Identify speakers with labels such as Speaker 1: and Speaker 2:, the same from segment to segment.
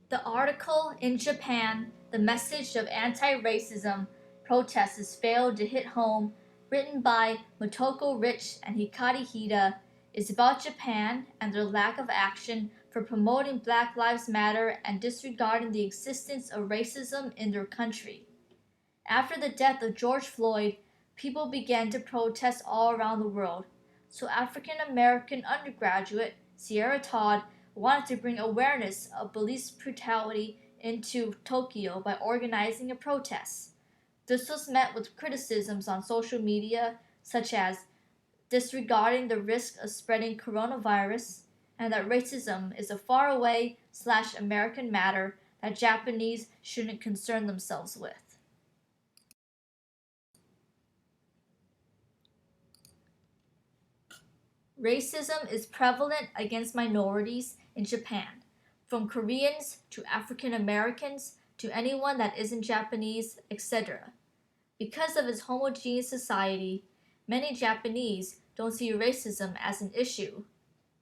Speaker 1: The article in Japan, The Message of Anti-Racism Protests Failed to Hit Home, written by Motoko Rich and Hikari Hida, is about Japan and their lack of action for promoting Black Lives Matter and disregarding the existence of racism in their country. After the death of George Floyd, people began to protest all around the world. So African American undergraduate Sierra Todd wanted to bring awareness of police brutality into Tokyo by organizing a protest. This was met with criticisms on social media, such as disregarding the risk of spreading coronavirus, and that racism is a faraway American matter that Japanese shouldn't concern themselves with. Racism is prevalent against minorities in Japan, from Koreans to African Americans to anyone that isn't Japanese, etc. Because of its homogeneous society, many Japanese don't see racism as an issue.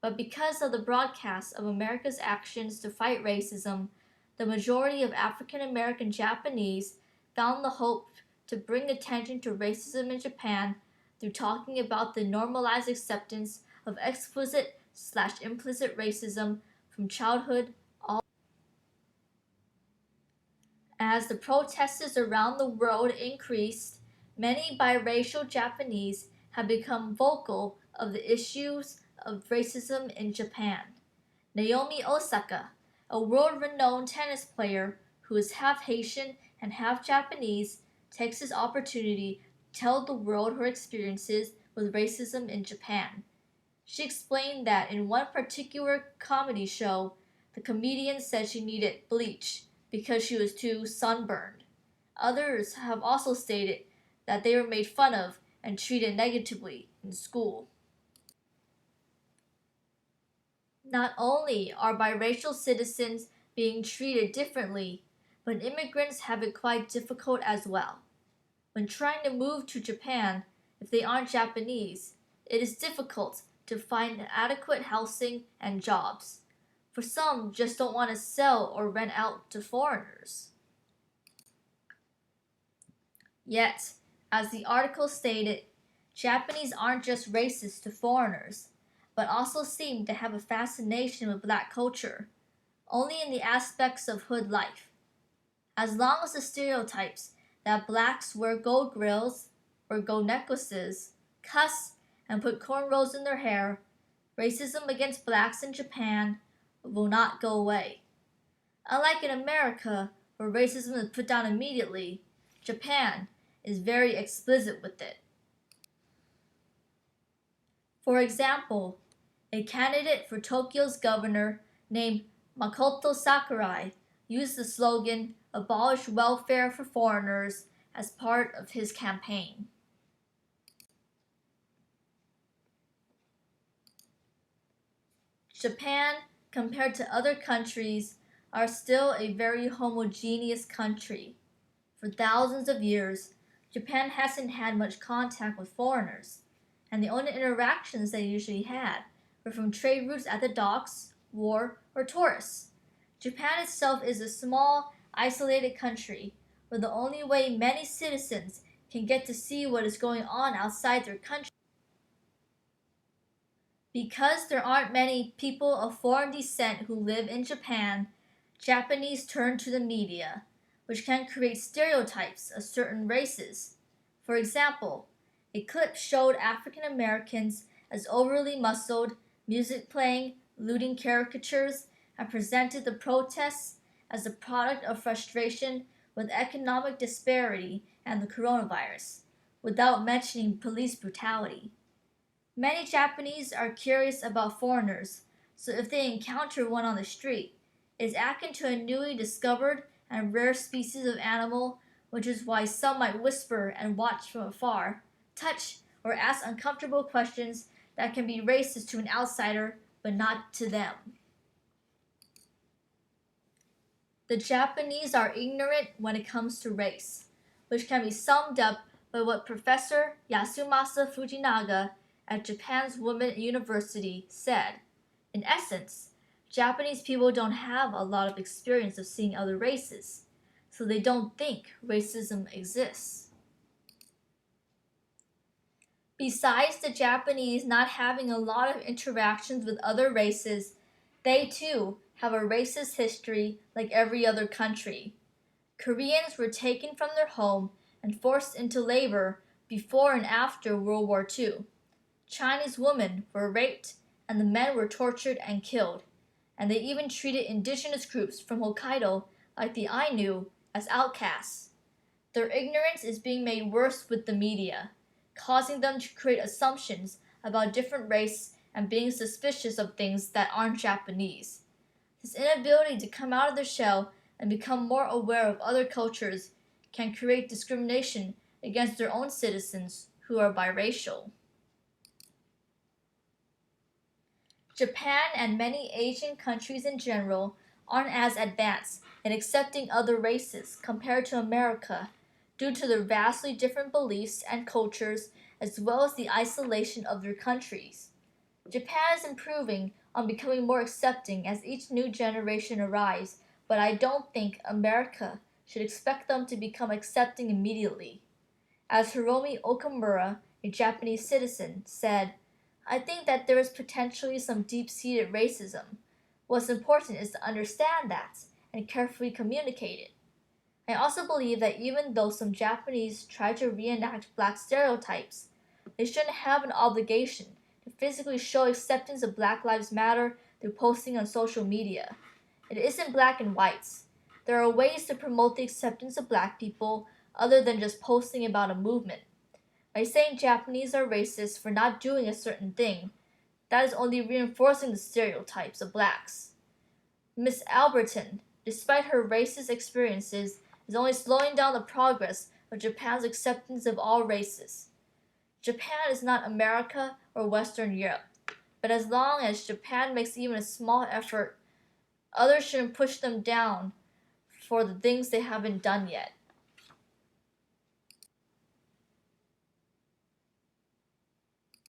Speaker 1: But because of the broadcast of America's actions to fight racism, the majority of African American Japanese found the hope to bring attention to racism in Japan through talking about the normalized acceptance of explicit/implicit racism from childhood all. As the protests around the world increased, many biracial Japanese have become vocal of the issues of racism in Japan. Naomi Osaka, a world-renowned tennis player who is half Haitian and half Japanese, takes this opportunity to tell the world her experiences with racism in Japan. She explained that in one particular comedy show, the comedian said she needed bleach because she was too sunburned. Others have also stated that they were made fun of and treated negatively in school. Not only are biracial citizens being treated differently, but immigrants have it quite difficult as well. When trying to move to Japan, if they aren't Japanese, it is difficult to find adequate housing and jobs. For some just don't want to sell or rent out to foreigners. Yet, as the article stated, Japanese aren't just racist to foreigners, but also seem to have a fascination with black culture, only in the aspects of hood life. As long as the stereotypes that blacks wear gold grills or gold necklaces, cuss, and put cornrows in their hair, racism against blacks in Japan will not go away. Unlike in America, where racism is put down immediately, Japan is very explicit with it. For example, a candidate for Tokyo's governor named Makoto Sakurai used the slogan "Abolish welfare for foreigners" as part of his campaign. Japan, compared to other countries, are still a very homogeneous country. For thousands of years, Japan hasn't had much contact with foreigners, and the only interactions they usually had were from trade routes at the docks, war, or tourists. Japan itself is a small, isolated country where the only way many citizens can get to see what is going on outside their country. Because there aren't many people of foreign descent who live in Japan, Japanese turn to the media, which can create stereotypes of certain races. For example, a clip showed African Americans as overly muscled, music playing, looting caricatures, and presented the protests as a product of frustration with economic disparity and the coronavirus, without mentioning police brutality. Many Japanese are curious about foreigners, so if they encounter one on the street, it is akin to a newly discovered and rare species of animal, which is why some might whisper and watch from afar, touch, or ask uncomfortable questions that can be racist to an outsider, but not to them. The Japanese are ignorant when it comes to race, which can be summed up by what Professor Yasumasa Fujinaga at Japan's Women University said. In essence, Japanese people don't have a lot of experience of seeing other races, so they don't think racism exists. Besides the Japanese not having a lot of interactions with other races, they too have a racist history like every other country. Koreans were taken from their home and forced into labor before and after World War II. Chinese women were raped and the men were tortured and killed, and they even treated indigenous groups from Hokkaido, like the Ainu, as outcasts. Their ignorance is being made worse with the media, causing them to create assumptions about different race and being suspicious of things that aren't Japanese. This inability to come out of their shell and become more aware of other cultures can create discrimination against their own citizens who are biracial. Japan and many Asian countries in general aren't as advanced in accepting other races compared to America due to their vastly different beliefs and cultures as well as the isolation of their countries. Japan is improving on becoming more accepting as each new generation arrives, but I don't think America should expect them to become accepting immediately. As Hiromi Okamura, a Japanese citizen, said, I think that there is potentially some deep seated racism. What's important is to understand that and carefully communicate it. I also believe that even though some Japanese try to reenact black stereotypes, they shouldn't have an obligation to physically show acceptance of Black Lives Matter through posting on social media. It isn't black and whites. There are ways to promote the acceptance of black people other than just posting about a movement. By saying Japanese are racist for not doing a certain thing, that is only reinforcing the stereotypes of blacks. Miss Alberton, despite her racist experiences, is only slowing down the progress of Japan's acceptance of all races. Japan is not America or Western Europe, but as long as Japan makes even a small effort, others shouldn't push them down for the things they haven't done yet.